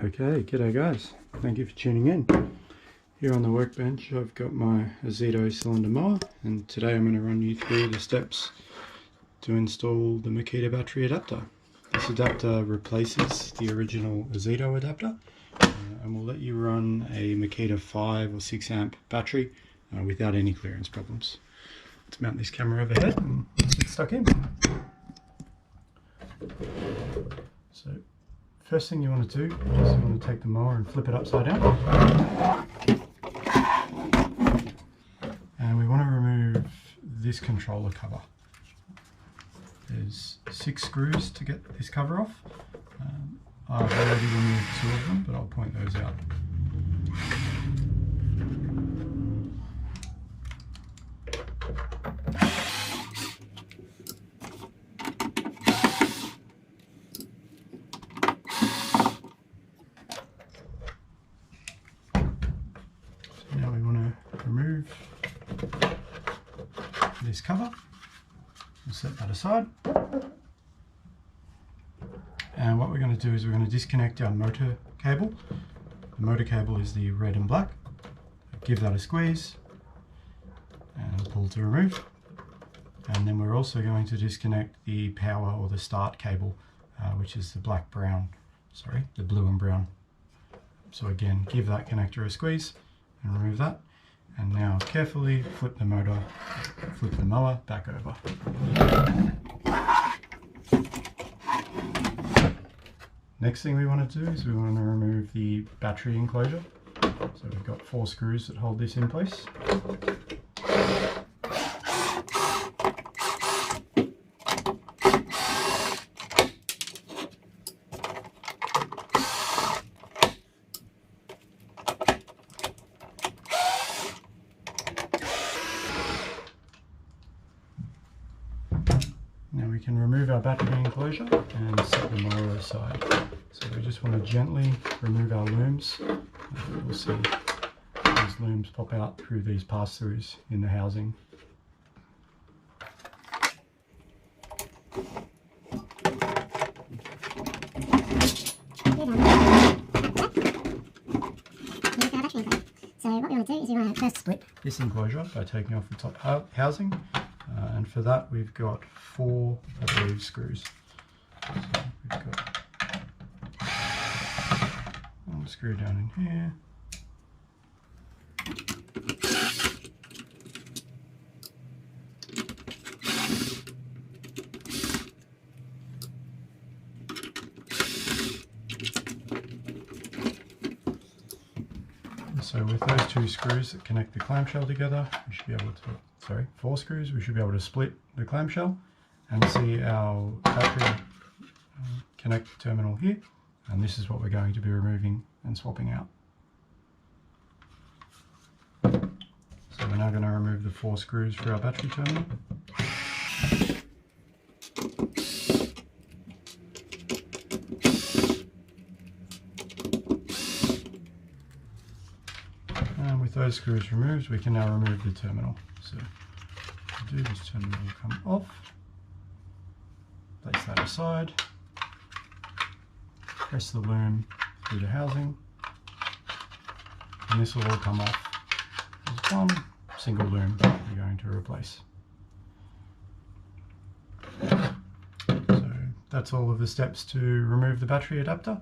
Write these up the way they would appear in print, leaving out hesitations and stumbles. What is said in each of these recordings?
Okay, g'day guys. Thank you for tuning in. Here on the workbench I've got my Ozito cylinder mower, and today I'm going to run you through the steps to install the Makita battery adapter. This adapter replaces the original Ozito adapter and will let you run a Makita 5 or 6 amp battery without any clearance problems. Let's mount this camera overhead and get stuck in. So first thing you want to do is you want to take the mower and flip it upside down. And we want to remove this controller cover. There's 6 screws to get this cover off. I've already removed 2 of them, but I'll point those out. Now we want to remove this cover. We'll set that aside. And what we're going to do is we're going to disconnect our motor cable. The motor cable is the red and black. Give that a squeeze and pull to remove. And then we're also going to disconnect the power or the start cable, which is the the blue and brown. So again, give that connector a squeeze and remove that. And now carefully flip the mower back over. Next thing we want to do is we want to remove the battery enclosure. So we've got 4 screws that hold this in place. Now we can remove our battery enclosure and set the mower aside. So we just want to gently remove our looms. We'll see these looms pop out through these pass-throughs in the housing. So what we want to do is we want to first split this enclosure by taking off the top housing. And for that we've got 4, I believe, screws. So we've got 1 screw down in here. So with those 2 screws that connect the clamshell together, we should be able to, 4 screws, we should be able to split the clamshell and see our battery connect terminal here. And this is what we're going to be removing and swapping out. So we're now going to remove the 4 screws for our battery terminal. And with those screws removed, we can now remove the terminal. So to do this, terminal will come off. Place that aside. Press the loom through the housing, and this will all come off as one single loom that we're going to replace. So that's all of the steps to remove the battery adapter,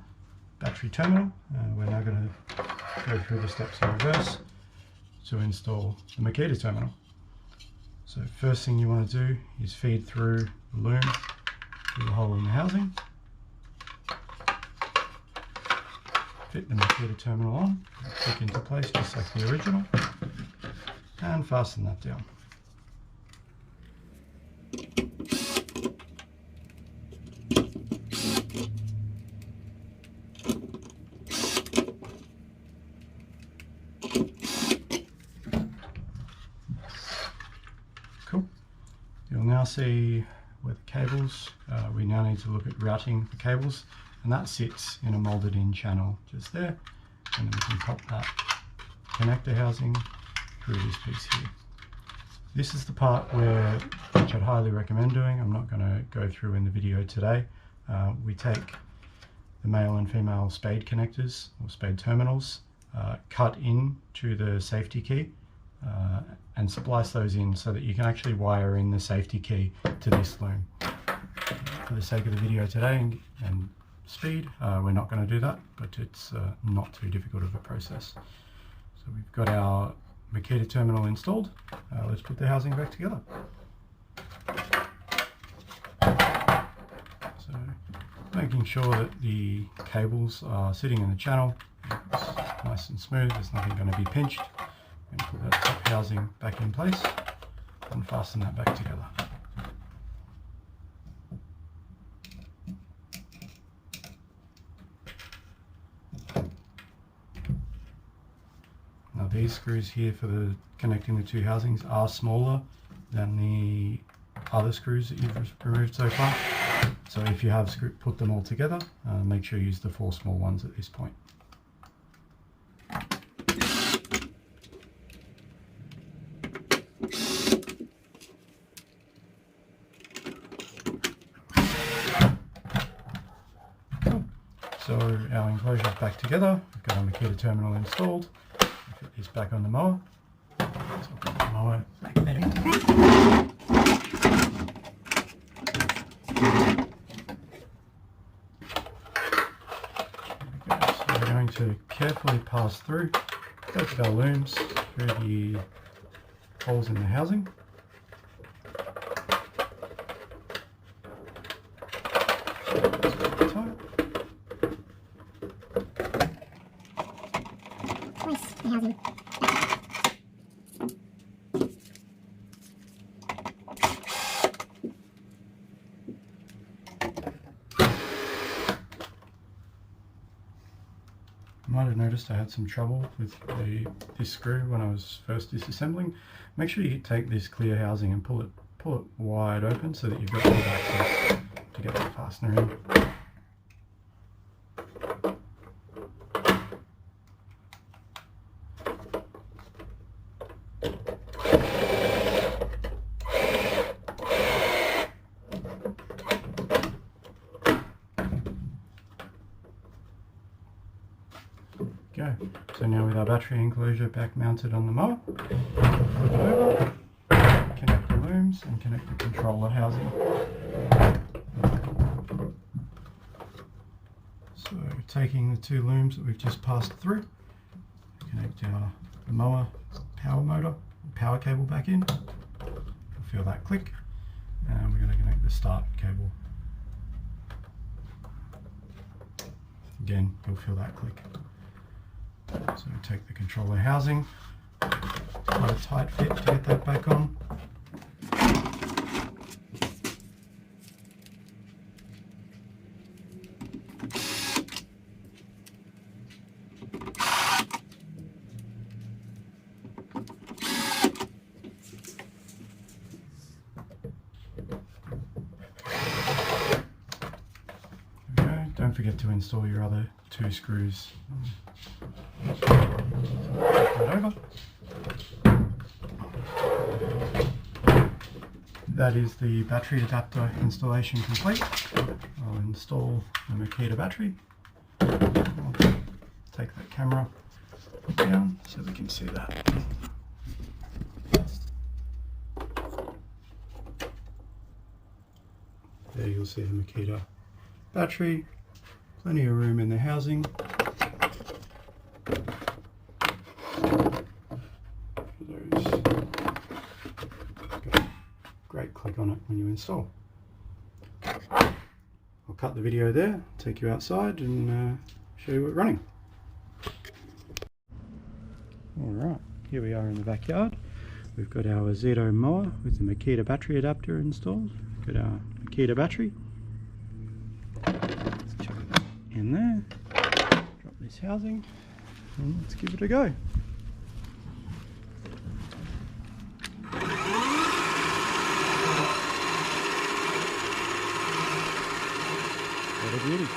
battery terminal. We're now going to go through the steps in reverse to install the Makita terminal. So first thing you want to do is feed through the loom through the hole in the housing. Fit the Makita terminal on, click into place just like the original, and fasten that down. Cool. You'll now see with cables, we now need to look at routing the cables, and that sits in a molded in channel just there, and then we can pop that connector housing through this piece here. This is the part which I'd highly recommend doing. I'm not going to go through in the video today. We take the male and female spade connectors or spade terminals, cut in to the safety key and splice those in so that you can actually wire in the safety key to this loom. For the sake of the video today and speed, we're not going to do that, but it's not too difficult of a process. So we've got our Makita terminal installed. Let's put the housing back together. So making sure that the cables are sitting in the channel, it's nice and smooth, there's nothing going to be pinched. I'm going to put that top housing back in place and fasten that back together. Now these screws here for connecting the two housings are smaller than the other screws that you've removed so far. So if you have put them all together, make sure you use the 4 small ones at this point. So our enclosure is back together. We've got our Makita terminal installed. We'll put this back on the mower. So I'll put the mower back there. So we're going to carefully pass through both of our looms through the holes in the housing. Place the housing. You might have noticed I had some trouble with this screw when I was first disassembling. Make sure you take this clear housing and pull it wide open so that you've got good access to get the fastener in. Go. So now with our battery enclosure back mounted on the mower, flip it over, connect the looms and connect the controller housing. So taking the 2 looms that we've just passed through, connect our mower power cable back in. You'll feel that click, and we're going to connect the start cable. Again, you'll feel that click. So take the controller housing, quite a tight fit to get that back on. There we go. Don't forget to install your other 2 screws. Over. That is the battery adapter installation complete. I'll install the Makita battery. I'll take that camera down so we can see that. There you'll see the Makita battery, plenty of room in the housing. Great click on it when you install. I'll cut the video there, take you outside and show you it running. Alright, here we are in the backyard. We've got our Ozito mower with the Makita battery adapter installed. We've got our Makita battery. Let's chuck it in there, drop this housing and let's give it a go. What a beauty.